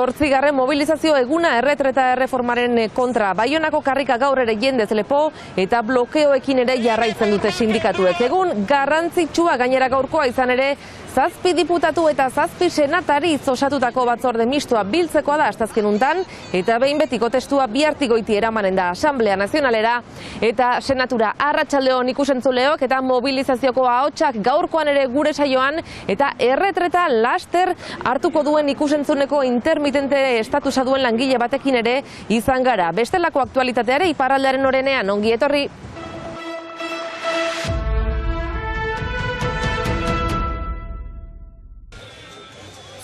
8. mobilizazio eguna erretreta erreformaren kontra. Baionako karrika gaur ere jendez lepo eta blokeoekin ere jarraitzen dute sindikatuek. Egun garrantzitsua gainera gaurkoa izan ere, 7 diputatu eta 7 senatari osatutako batzorde mistoa biltzekoa da asteazken untan, eta behin betiko testua bihartik goiti eramanen da Asamblea Nazionalera eta Senatura. Arratsaldeon ikusentzuleok eta mobilizazioko ahotsak gaurkoan ere gure saioan, eta erretreta laster hartuko duen ikusentzuneko intermitente estatusa duen langile batekin ere izan gara. Bestelako aktualitateare iparraldearen orenean, ongi etorri.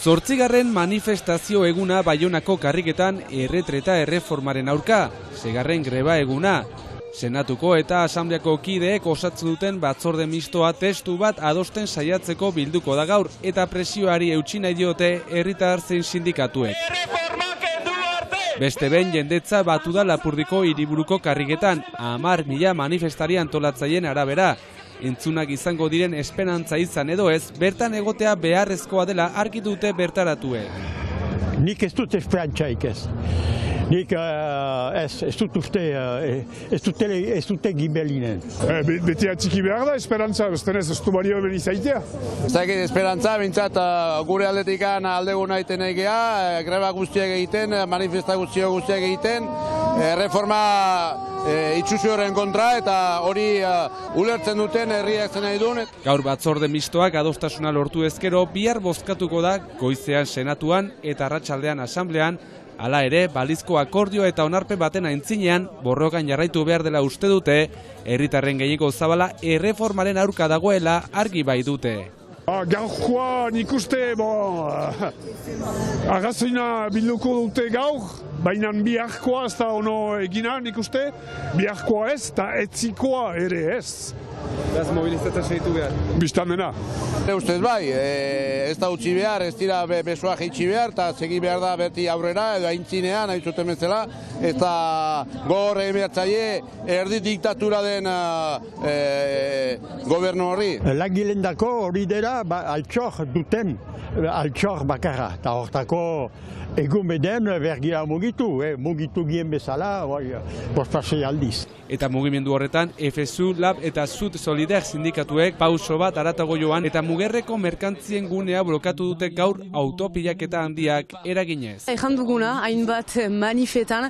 Zortzigarren manifestazio eguna Baionako karriketan erretreta erreformaren aurka, 6. greba eguna. Senatuko eta Asambleako kideek osatzen duten batzorde mistoa testu bat adosten saiatzeko bilduko da gaur, eta presioari eutsi nahi diote herritar zein sindikatuek. Beste behin jendetza batu da Lapurdiko hiriburuko karriketan, 10.000 manifestari antolatzaileen arabera. Entzunak izango diren esperantza izan edo ez, bertan egotea beharrezkoa dela argi dute bertaratuek. Nik ez dut esperantzaik ez. Nik ez dute gibelinen. Beti atxiki behar da esperantza, bestenez ez du balio beni zaitea. Zagit esperantza, bintzat gure aldetikan aldegu nahiten egea, greba guztiak egiten, manifesta guztiak egiten, reforma itxusioren kontra eta hori ulertzen duten herriak zen nahi duen. Gaur batzorde mistoak adostasuna lortu ezkero, bihar bozkatuko da goizean Senatuan eta arratsaldean Asamblean. Hala ere, balizko akordio eta onarpen baten aintzinean, borrokan jarraitu behar dela uste dute, herritarren gehiengo zabala erreformaren aurka dagoela argi bai dute. Gaurkoa nik uste, arrazoina bilduko dute gaur, baina biharkoa ez da ono egina nik uste, biharkoa ez eta etzikoa ere ez. Beraz mobilizatzen segitu behar? Bistan dena. Ustez bai, ez da utzi behar, ez dira besoa jeitsi behar, eta segi behar da berti aurrera, edo aintzinean, hain zuten bezala, eta gogor egin behartzaile erdi diktatura den gobernu horri. Langilendako hori dela altxor duten, altxor bakarra, eta hortako egun beden bergira mugitu, mugitu gien bezala, postazio aldiz. Eta mugimendu horretan, FSU, LAB eta Sud Solider sindikatuek pauso bat aratago joan eta mugerreko merkantzien gunea blokatu dute gaur autopilaketa handiak eraginez. Ejan duguna, hainbat manifetan,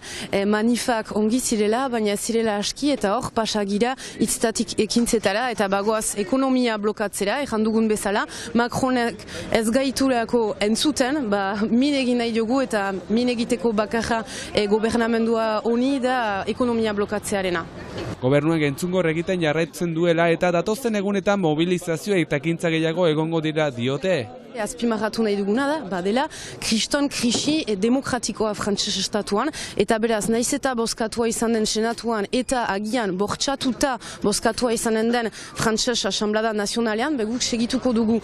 manifak ongi zirela, baina zirela aski eta hor pasagira hitzetatik ekintzetara eta bagoaz ekonomia blokatzera, ejan dugun bezala, Macronek ez gaiturako entzuten, min egin nahi dugu eta min egiteko bakarra gobernamendua honi da ekonomia blokatzearena. Gobernuak entzungor egiten jarraitzen duela eta datozen egunetan mobilizazioa eta ekintza gehiago egongo dira diote. Azpimarratu nahi duguna da, badela, kriston krisi demokratikoa frantses estatuan, eta beraz, naiz eta bozkatua izan den Senatuan, eta agian bortxatuta bozkatua izanen den frantses Asamblea Nazionalean, beguk segituko dugu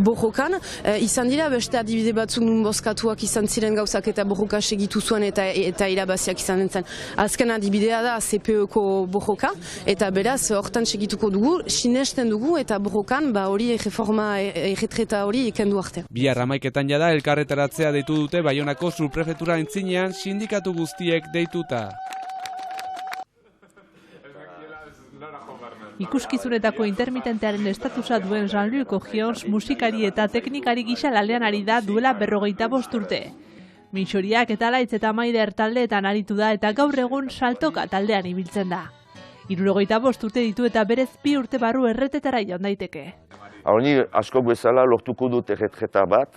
borrokan, izan dira beste adibide batzuk nun bozkatuak izan ziren gauzak eta borroka segitu zuen eta irabaziak izan zen. Azken adibidea da CPE-ko borroka, eta beraz, hortan segituko dugu, sinesten dugu, eta borrokan, hori reforma erretreta hori ikendu arte. Bihar 11etan jada elkarretaratzea deitu dute Baionako subprefetura aintzinean sindikatu guztiek deituta. Ikuskizunetako intermitentearen estatusa duen Jean-Luc Ogions musikari eta teknikari gisa lanean ari da duela 55 urte. Minxoriak eta Laitz eta Maider taldeetan aritu da eta gaur egun Saltoka taldean ibiltzen da. 75 urte ditu eta berez 2 urte barru erretetara joan daiteke. Ni askok bezala lortuko dut erretreta bat,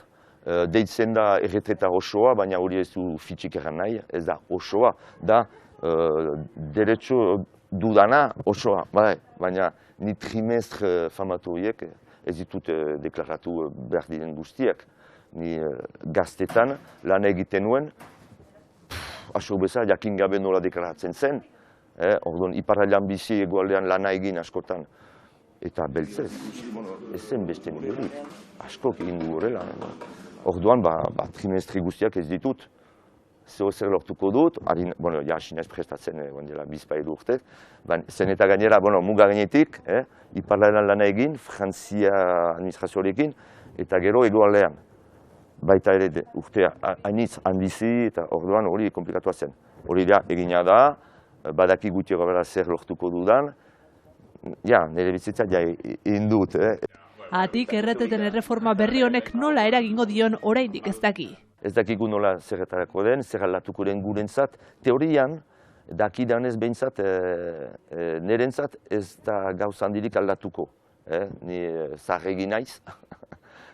deitzen da erretreta osoa, baina hori ez du fitxik erran nahi, ez da osoa, da derecho dudana osoa, baina ni trimestre famatu horiek ez ditut deklaratu behar diren guztiak. Ni gaztetan lan egiten nuen, askok bezala jakin gabe nola deklaratzen zen, orduan iparraldean bizi egoaldean lana egin askotan. Eta beltzez, ez zen beste nirerik, askok egin du horrela. Orduan, trimestri guztiak ez ditut. Zer lortuko dut, sinez prestatzen dela bizpaedu urte. Zen eta gainera, muga gainetik, iparraldean lana egin, Frantzia administrazioarekin, eta gero egoaldean. baita ere urte hainitz handizi eta orduan hori komplikatua zen. Hori da egina da, badaki gutxi gabera zer lortuko dudan, nire bizitza egin dut. Atik erreteten erreforma berri honek nola eragingo dion oraindik ez daki. Ez dakigu nola zerretarako den, zer aldatuko den gurentzat, teorian, dakidanez behintzat, nirentzat ez da gauza handirik aldatuko. Ni zaharregi naiz,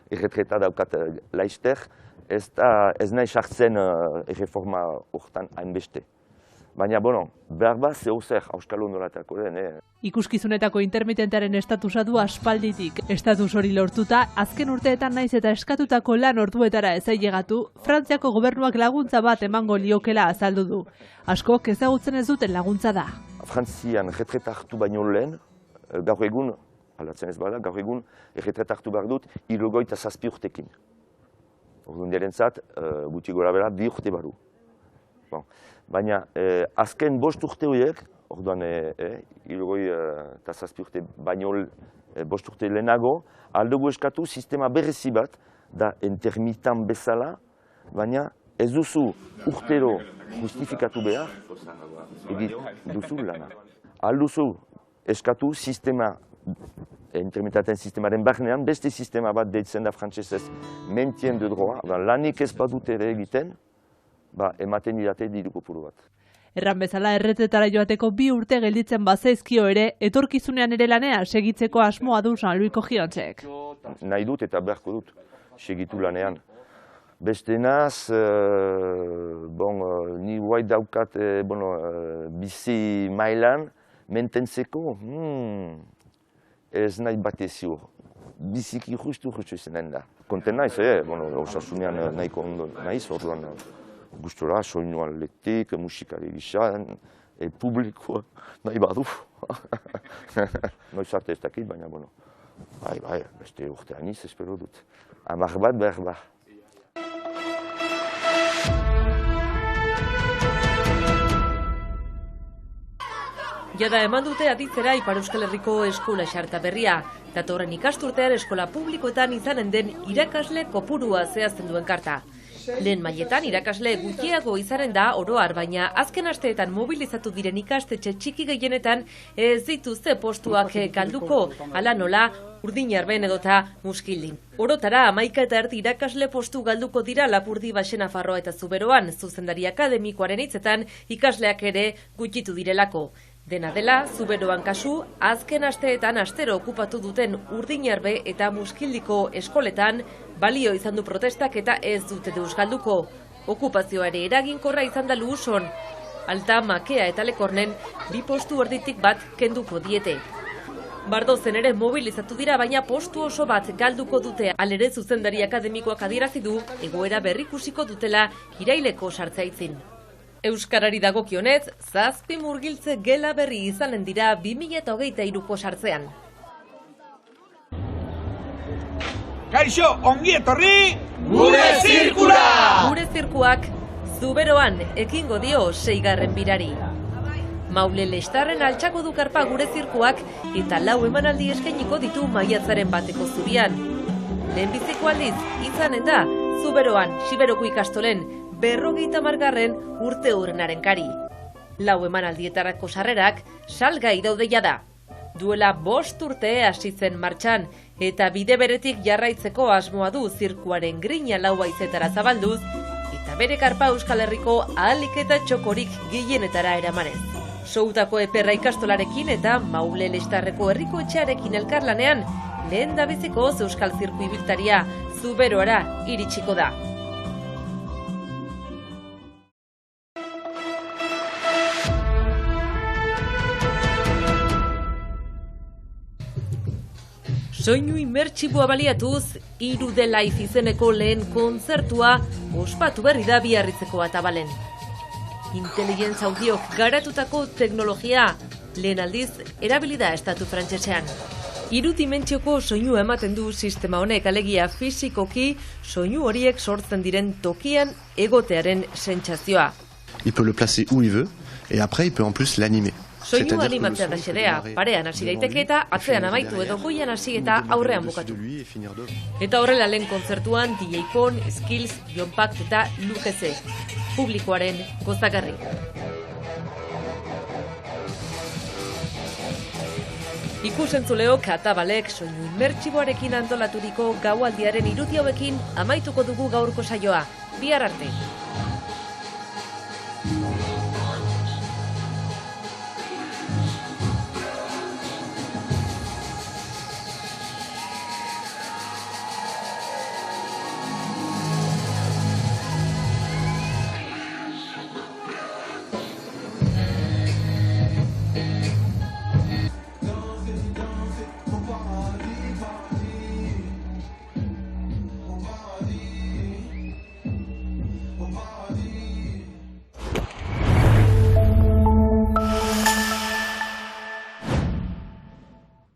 erretreta daukat laizter, ez nahi sartzen erreforma hortan hainbeste. Baina, behar bat zehozer auskalo nolatako den. Ikuskizunetako intermitentearen estatusa du aspalditik. Estatus hori lortuta, azken urteetan naiz eta eskatutako lan orduetara ez ailegatu, Frantziako gobernuak laguntza bat emango liokela azaldu du. Askok ezagutzen ez duten laguntza da. Frantzian erretreta hartu baino lehen, gaur egun, aldatzen ez bada, gaur egun erretreta hartu behar dut 77 urtekin. Orduan nirentzat, gutxi gora bera, 2 urte baru. Baina azken 5 urte horiek, orduan 77 urte baino 5 urte lehenago, aldugu eskatu sistema berezi bat, da intermitan bezala, baina ez duzu urtero justifikatu behar, egin duzu lana. Alduzu eskatu sistema, intermitaten sistemaren barnean, beste sistema bat deitzen da frantsesez maintien de droit, lanik ez badut ere egiten, ematen didate diru kopuru bat. Erran bezala erretetara joateko 2 urte gelditzen bazaizkio ere, etorkizunean ere lanea segitzeko asmoa du Sanluis Kogiontzek. Nahi dut eta beharko dut segitu lanean. Beste naz, ni guai daukat bizi mailan, mententzeko, ez nahi bate ziur. Biziki justu izanen da. Konten naiz, osasunean nahiko ondo naiz, orduan gustora, soinu atletik, musikari gisa, publikoa nahi badu. Noiz arte ez dakit, baina, beste urte aniz, espero dut. 10 bat behar ba. Jada eman dute aditzera Ipar Euskal Herriko eskola xarta berria. Datorren ikasturtean eskola publikoetan izanen den irakasle kopurua zehazten duen karta. Lehen mailetan irakasle gutxiago izanen da oroar, baina azken asteetan mobilizatu diren ikastetxe txiki gehienetan ez dituzte postuak galduko, hala nola Urdinarben edota Muskildin. Orotara 11 irakasle postu galduko dira Lapurdi, Baxenafarroa eta Zuberoan, zuzendari akademikoaren hitzetan ikasleak ere gutxitu direlako. Dena dela, Zuberoan kasu, azken asteetan astero okupatu duten Urdinarbe eta Muskildiko eskoletan balio izan du protestak eta ez dute deus galduko. Okupazioa ere eraginkorra izan da Luuson. Alta, Makea eta Lekornen 2 postu erditik bat kenduko diete. Bardozen ere mobilizatu dira, baina postu oso bat galduko dute. Halere zuzendari akademikoak adierazi du, egoera berrikusiko dutela iraileko sartzaitzin. Euskarari dagokionez, 7 murgiltze gela berri izanen dira 2023ko sartzean. Kaixo, ongi etorri, gure zirkura! Gure zirkuak Zuberoan ekingo dio 6. birari. Maule Lestarren altxako du karpa Gure zirkuak eta 4 emanaldi eskainiko ditu maiatzaren 1eko zubian. Lehenbiziko aldiz izanen da Zuberoan Xiberoko ikastolen 50. urte hurrenaren kari. 4 emanaldietarako sarrerak salgai daude jada. Duela 5 urte hasi zen martxan eta bide beretik jarraitzeko asmoa du zirkuaren grina 4 haizetara zabalduz eta bere karpa Euskal Herriko ahalik eta txokorik gehienetara eramanez. Soutako eperra ikastolarekin eta Maule Lestarreko herriko etxearekin elkarlanean lehen dabeziko euskal zirku ibiltaria Zuberoara iritsiko da. Soinu imertsiboa baliatuz, 3D Life izeneko lehen kontzertua ospatu berri da Biarritzeko Atabalen. Inteligentzia audiok garatutako teknologia lehen aldiz erabili da estatu frantsesean. 3 dimentsioko soinu ematen du sistema honek, alegia fisikoki soinu horiek sortzen diren tokian egotearen sentsazioa. Il peut le placer où il veut et après il peut en plus l'animer. Soinu animatzea da xedea, parean hasi daiteke eta atzean amaitu edo goian hasi eta aurrean bukatu. Eta horrela lehen kontzertuan DJ Pon, Skills, Jon Pact eta Lugeze. Publikoaren gozagarri. Ikusentzuleok atabalek soinu inmertsiboarekin antolaturiko gaualdiaren irudi hauekin amaituko dugu gaurko saioa. Bihar arte.